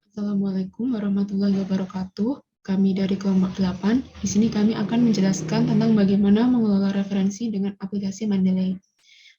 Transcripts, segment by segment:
Assalamualaikum warahmatullahi wabarakatuh. Kami dari kelompok 8. Di sini kami akan menjelaskan tentang bagaimana mengelola referensi dengan aplikasi Mendeley.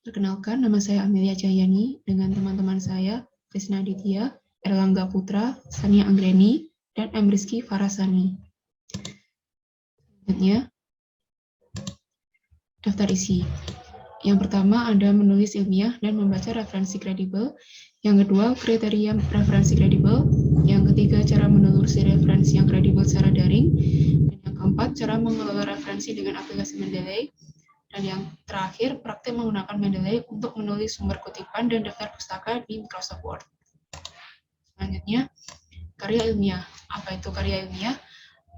Perkenalkan, nama saya Amelia Jayani dengan teman-teman saya, Krisna Aditya, Erlangga Putra, Sania Anggreni, dan M. Rizky Farasani. Selanjutnya, daftar isi. Yang pertama, Anda menulis ilmiah dan membaca referensi kredibel. Yang kedua, kriteria referensi kredibel. Yang ketiga, cara menelusuri referensi yang kredibel secara daring. Dan yang keempat, cara mengelola referensi dengan aplikasi Mendeley. Dan yang terakhir, praktik menggunakan Mendeley untuk menulis sumber kutipan dan daftar pustaka di Microsoft Word. Selanjutnya, karya ilmiah. Apa itu karya ilmiah?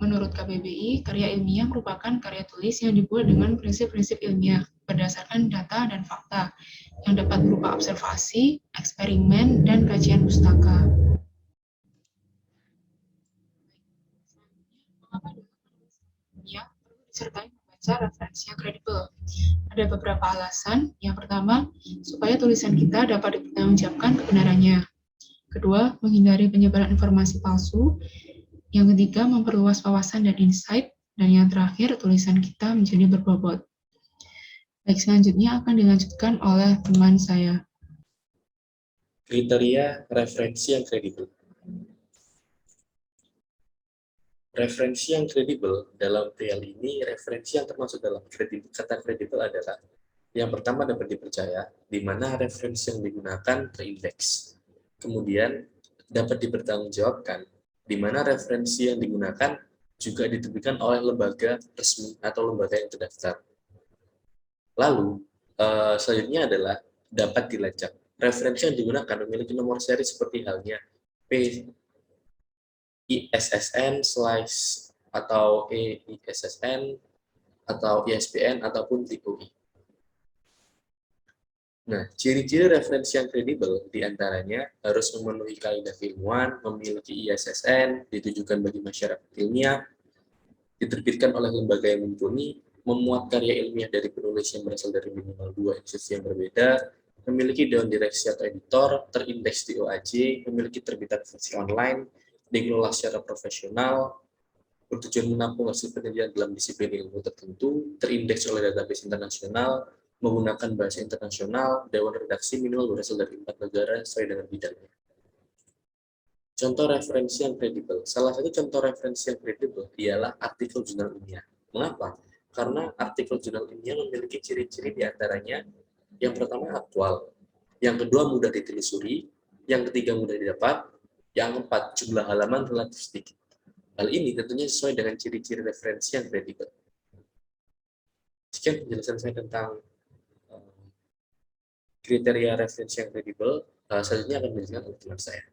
Menurut KBBI, karya ilmiah merupakan karya tulis yang dibuat dengan prinsip-prinsip ilmiah berdasarkan data dan fakta yang dapat berupa observasi, eksperimen, dan kajian pustaka. Mengapa ilmiah perlu disertai membaca referensi yang kredibel? Ada beberapa alasan. Yang pertama, supaya tulisan kita dapat dipertanggungjawabkan kebenarannya. Kedua, menghindari penyebaran informasi palsu. Yang ketiga, memperluas wawasan dan insight. Dan yang terakhir, tulisan kita menjadi berbobot. Baik, selanjutnya akan dilanjutkan oleh teman saya. Kriteria referensi yang kredibel. Referensi yang kredibel dalam PL ini, referensi yang termasuk dalam kata kredibel adalah yang pertama dapat dipercaya, di mana referensi yang digunakan terindeks. Kemudian dapat dipertanggungjawabkan, di mana referensi yang digunakan juga diterbitkan oleh lembaga resmi atau lembaga yang terdaftar. Lalu, selanjutnya adalah dapat dilacak. Referensi yang digunakan memiliki nomor seri seperti halnya ISSN, atau EISSN, atau ISBN, ataupun TOI. Nah, ciri-ciri referensi yang kredibel diantaranya harus memenuhi kaidah keilmuan, memiliki ISSN, ditujukan bagi masyarakat ilmiah, diterbitkan oleh lembaga yang mumpuni, memuat karya ilmiah dari penulis yang berasal dari minimal 2 institusi yang berbeda, memiliki dewan direksi atau editor, terindeks di OAJ, memiliki terbitan versi online, dikelola secara profesional, bertujuan menampung hasil penelitian dalam disiplin ilmu tertentu, terindeks oleh database internasional, menggunakan bahasa internasional, dewan redaksi minimal berasal dari 4 negara sesuai dengan bidangnya. Contoh referensi yang kredibel. Salah satu contoh referensi yang kredibel ialah artikel jurnal ilmiah. Mengapa? Karena artikel jurnal ilmiah memiliki ciri-ciri diantaranya yang pertama aktual, yang kedua mudah ditelusuri, yang ketiga mudah didapat, yang keempat jumlah halaman relatif sedikit. Hal ini tentunya sesuai dengan ciri-ciri referensi yang kredibel. Sekian penjelasan saya tentang kriteria referensi yang kredibel. Selanjutnya akan dijelaskan oleh teman saya.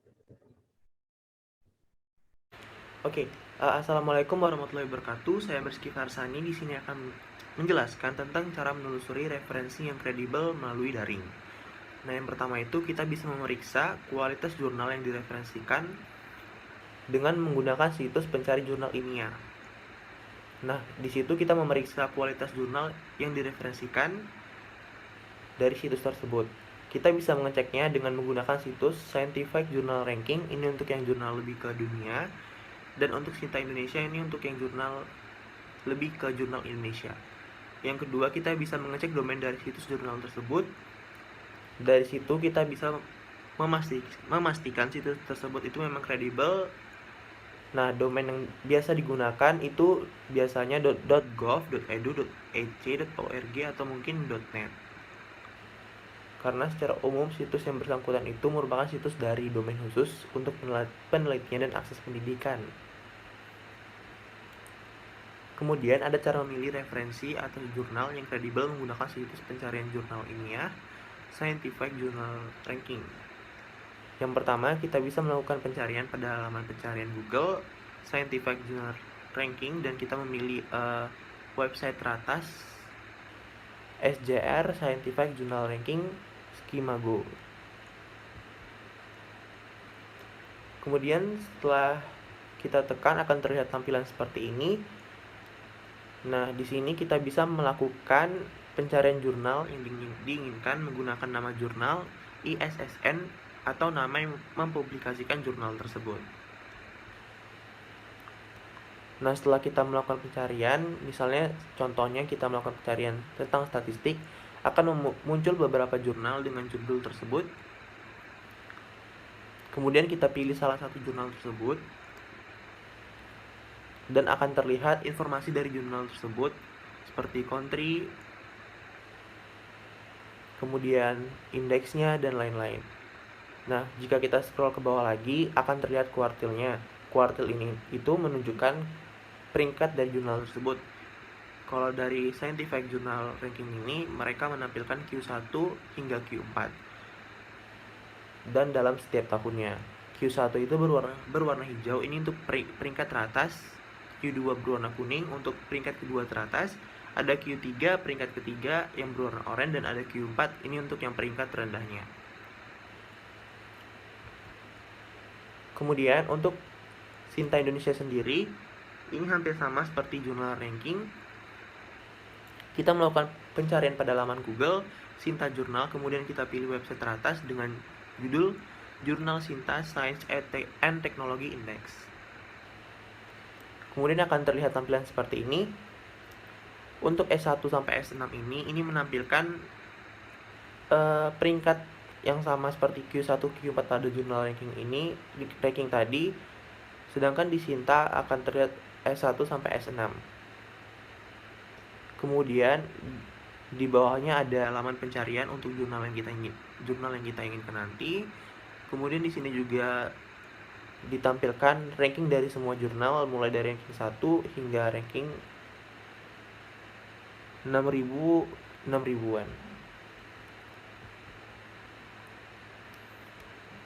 Oke, Assalamualaikum warahmatullahi wabarakatuh. Saya Rizky Farsani di sini akan menjelaskan tentang cara menelusuri referensi yang kredibel melalui daring. Nah, yang pertama itu kita bisa memeriksa kualitas jurnal yang direferensikan dengan menggunakan situs pencari jurnal ilmiah. Nah, di situ kita memeriksa kualitas jurnal yang direferensikan dari situs tersebut. Kita bisa mengeceknya dengan menggunakan situs Scientific Journal Ranking, ini untuk yang jurnal lebih ke dunia, dan untuk Sinta Indonesia ini untuk yang jurnal lebih ke jurnal Indonesia. Yang kedua, kita bisa mengecek domain dari situs jurnal tersebut. Dari situ kita bisa memastikan situs tersebut itu memang kredibel. Nah, domain yang biasa digunakan itu biasanya .gov, .edu, .ec, .org, atau mungkin .net. Karena secara umum situs yang bersangkutan itu merupakan situs dari domain khusus untuk penelitian dan akses pendidikan. Kemudian ada cara memilih referensi atau jurnal yang kredibel menggunakan situs pencarian jurnal ilmiah, Scientific Journal Ranking. Yang pertama, kita bisa melakukan pencarian pada halaman pencarian Google, Scientific Journal Ranking, dan kita memilih website teratas, SJR Scientific Journal Ranking, Skimago. Kemudian setelah kita tekan akan terlihat tampilan seperti ini. Nah, di sini kita bisa melakukan pencarian jurnal yang diinginkan menggunakan nama jurnal, ISSN, atau nama yang mempublikasikan jurnal tersebut. Nah, setelah kita melakukan pencarian, misalnya contohnya kita melakukan pencarian tentang statistik, akan muncul beberapa jurnal dengan judul tersebut. Kemudian kita pilih salah satu jurnal tersebut, dan akan terlihat informasi dari jurnal tersebut, seperti country, kemudian indeksnya, dan lain-lain. Nah, jika kita scroll ke bawah lagi, akan terlihat kuartilnya. Kuartil ini itu menunjukkan peringkat dari jurnal tersebut. Kalau dari Scientific Journal Ranking ini, mereka menampilkan Q1 hingga Q4. Dan dalam setiap tahunnya. Q1 itu berwarna hijau, ini untuk peringkat teratas. Q2 berwarna kuning, untuk peringkat kedua teratas. Ada Q3 peringkat ketiga yang berwarna oranye, dan ada Q4, ini untuk yang peringkat terendahnya. Kemudian untuk Sinta Indonesia sendiri, ini hampir sama seperti jurnal ranking. Kita melakukan pencarian pada laman Google, Sinta Jurnal, kemudian kita pilih website teratas dengan judul Jurnal Sinta Science and Technology Index. Kemudian akan terlihat tampilan seperti ini. Untuk S1 sampai S6 ini menampilkan peringkat yang sama seperti Q1, Q4 pada jurnal ranking tadi, sedangkan di Sinta akan terlihat S1 sampai S6. Kemudian di bawahnya ada laman pencarian untuk jurnal yang kita inginkan nanti. Kemudian di sini juga ditampilkan ranking dari semua jurnal, mulai dari ranking 1 hingga ranking 6.000-an.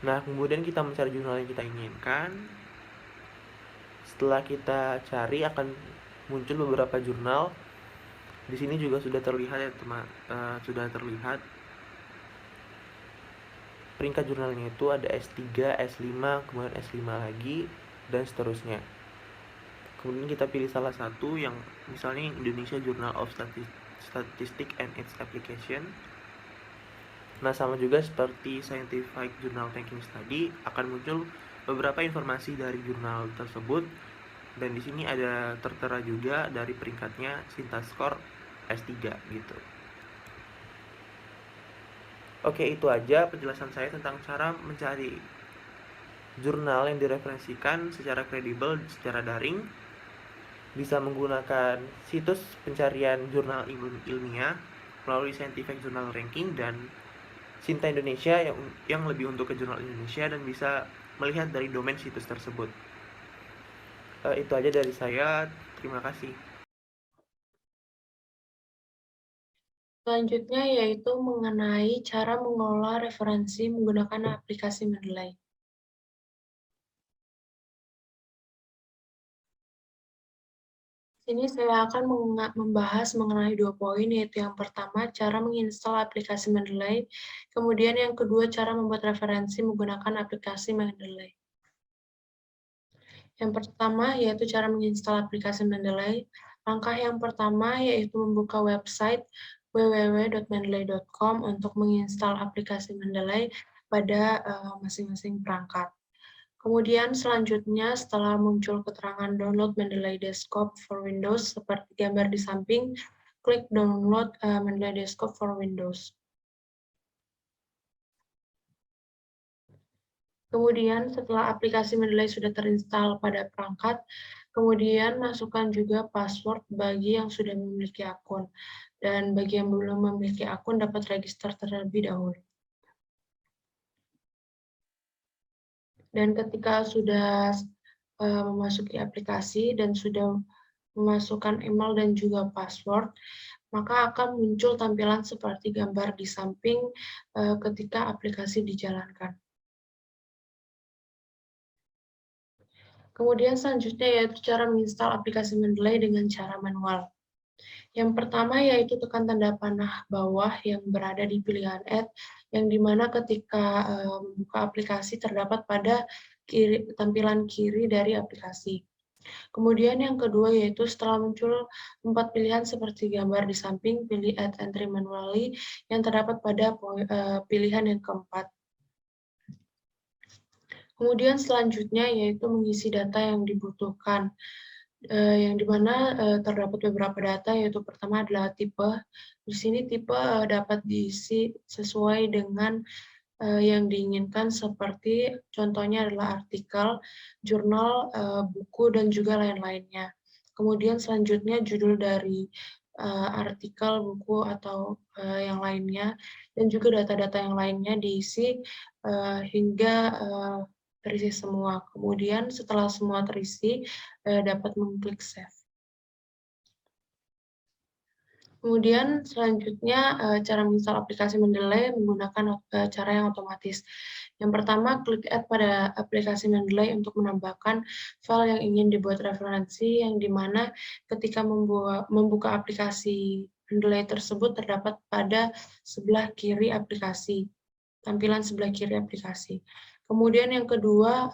Nah, kemudian kita mencari jurnal yang kita inginkan. Setelah kita cari, akan muncul beberapa jurnal. Di sini juga sudah terlihat ya teman, sudah terlihat peringkat jurnalnya itu ada S3, S5, kemudian S5 lagi, dan seterusnya. Kemudian kita pilih salah satu yang misalnya Indonesia Journal of Statistics and its Application. Nah, sama juga seperti Scientific Journal Ranking tadi, akan muncul beberapa informasi dari jurnal tersebut, dan di sini ada tertera juga dari peringkatnya Sinta Score S3 gitu. Oke, itu aja penjelasan saya tentang cara mencari jurnal yang direferensikan secara kredibel secara daring. Bisa menggunakan situs pencarian jurnal ilmiah melalui Scientific Journal Ranking dan Sinta Indonesia yang lebih untuk ke jurnal Indonesia, dan bisa melihat dari domain situs tersebut. Itu aja dari saya. Terima kasih. Selanjutnya yaitu mengenai cara mengelola referensi menggunakan aplikasi Mendeley. Sini saya akan membahas mengenai 2 poin, yaitu yang pertama, cara menginstal aplikasi Mendeley, kemudian yang kedua, cara membuat referensi menggunakan aplikasi Mendeley. Yang pertama, yaitu cara menginstal aplikasi Mendeley. Langkah yang pertama yaitu membuka website www.mendeley.com untuk menginstal aplikasi Mendeley pada masing-masing perangkat. Kemudian selanjutnya, setelah muncul keterangan download Mendeley Desktop for Windows seperti gambar di samping, klik download Mendeley Desktop for Windows. Kemudian setelah aplikasi Mendeley sudah terinstall pada perangkat, kemudian masukkan juga password bagi yang sudah memiliki akun, dan bagi yang belum memiliki akun dapat register terlebih dahulu. Dan ketika sudah memasuki aplikasi dan sudah memasukkan email dan juga password, maka akan muncul tampilan seperti gambar di samping ketika aplikasi dijalankan. Kemudian selanjutnya yaitu cara menginstal aplikasi Mendeley dengan cara manual. Yang pertama yaitu tekan tanda panah bawah yang berada di pilihan Add, yang dimana ketika membuka aplikasi terdapat pada tampilan kiri dari aplikasi. Kemudian yang kedua yaitu setelah muncul 4 pilihan seperti gambar di samping, pilih Add Entry Manually yang terdapat pada pilihan yang keempat. Kemudian selanjutnya yaitu mengisi data yang dibutuhkan. yang dimana terdapat beberapa data, yaitu pertama adalah tipe. Di sini tipe dapat diisi sesuai dengan yang diinginkan, seperti contohnya adalah artikel, jurnal, buku, dan juga lain-lainnya. Kemudian selanjutnya judul dari artikel, buku, atau yang lainnya, dan juga data-data yang lainnya diisi hingga terisi semua. Kemudian setelah semua terisi, dapat mengklik save. Kemudian selanjutnya cara menginstal aplikasi Mendeley menggunakan cara yang otomatis. Yang pertama, klik add pada aplikasi Mendeley untuk menambahkan file yang ingin dibuat referensi, yang dimana ketika membuka aplikasi Mendeley tersebut terdapat pada sebelah kiri aplikasi, tampilan sebelah kiri aplikasi. Kemudian yang kedua,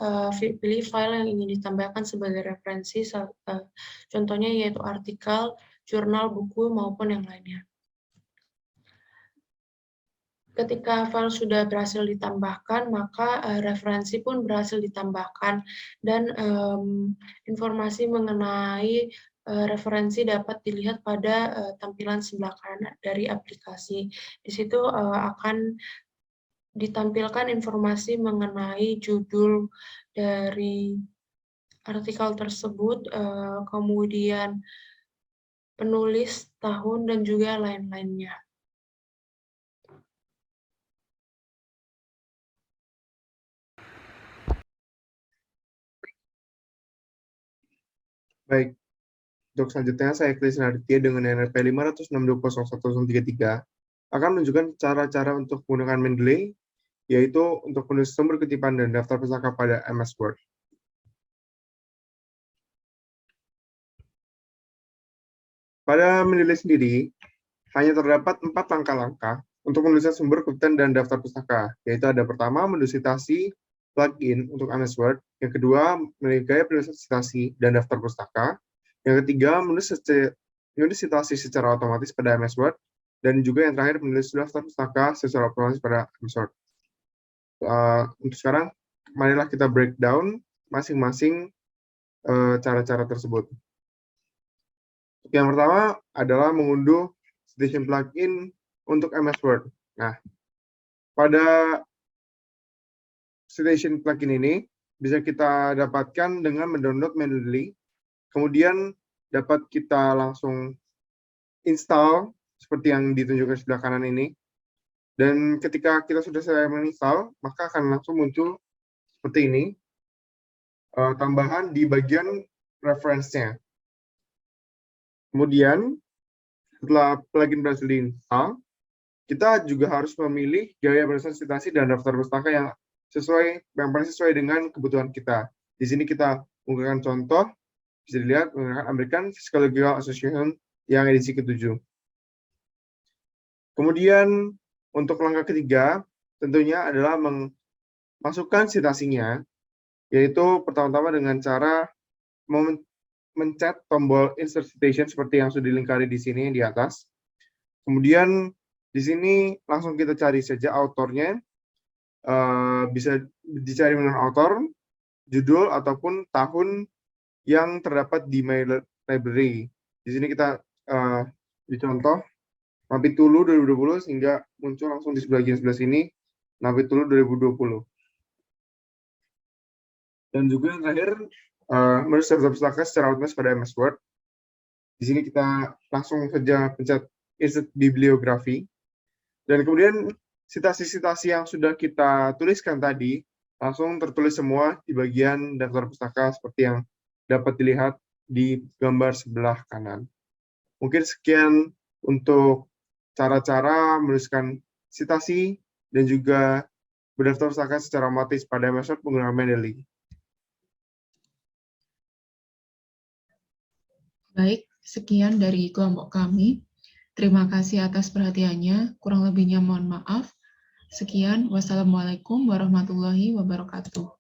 pilih file yang ingin ditambahkan sebagai referensi, contohnya yaitu artikel, jurnal, buku, maupun yang lainnya. Ketika file sudah berhasil ditambahkan, maka referensi pun berhasil ditambahkan, dan informasi mengenai referensi dapat dilihat pada tampilan sebelah kanan dari aplikasi. Di situ akan ditampilkan informasi mengenai judul dari artikel tersebut, kemudian penulis, tahun, dan juga lain-lainnya. Baik, untuk selanjutnya saya Krisna Aditya dengan NRP 506201133 akan menunjukkan cara-cara untuk menggunakan Mendeley, yaitu untuk menulis sumber kutipan dan daftar pustaka pada MS Word. Pada Mendeley sendiri, hanya terdapat 4 langkah-langkah untuk menuliskan sumber kutipan dan daftar pustaka, yaitu ada pertama, menulis citasi plugin untuk MS Word, yang kedua, memiliki gaya penulisan citasi dan daftar pustaka, yang ketiga, menulis citasi secara otomatis pada MS Word, dan juga yang terakhir, menulis daftar pustaka secara otomatis pada MS Word. Untuk sekarang, marilah kita breakdown masing-masing cara-cara tersebut. Yang pertama adalah mengunduh Citation plugin untuk MS Word. Nah, pada Citation plugin ini bisa kita dapatkan dengan mendownload Mendeley, kemudian dapat kita langsung install seperti yang ditunjukkan sebelah kanan ini. Dan ketika kita sudah selesai menginstal, maka akan langsung muncul seperti ini, tambahan di bagian reference-nya. Kemudian, setelah plugin berhasil diinstal, kita juga harus memilih gaya penulisan citasi dan daftar pustaka yang paling sesuai dengan kebutuhan kita. Di sini kita menggunakan contoh, bisa dilihat menggunakan American Psychological Association yang edisi ke-7. Kemudian, untuk langkah ketiga, tentunya adalah memasukkan citasinya, yaitu pertama-tama dengan cara mencet tombol Insert Citation seperti yang sudah dilingkari di sini di atas. Kemudian di sini langsung kita cari saja autornya, bisa dicari dengan author, judul, ataupun tahun yang terdapat di My Library. Di sini kita dicontoh Napitulu 2020 sehingga muncul langsung di bagian sebelah sini Napitulu 2020. Dan juga yang terakhir, menulis daftar pustaka secara otomatis pada MS Word. Di sini kita langsung saja pencet Insert Bibliografi. Dan kemudian citasi-citasi yang sudah kita tuliskan tadi langsung tertulis semua di bagian daftar pustaka seperti yang dapat dilihat di gambar sebelah kanan. Mungkin sekian untuk cara-cara menuliskan citasi dan juga berdaftar pustaka secara otomatis pada MS Word menggunakan Mendeley. Baik, sekian dari kelompok kami. Terima kasih atas perhatiannya. Kurang lebihnya mohon maaf. Sekian, wassalamualaikum warahmatullahi wabarakatuh.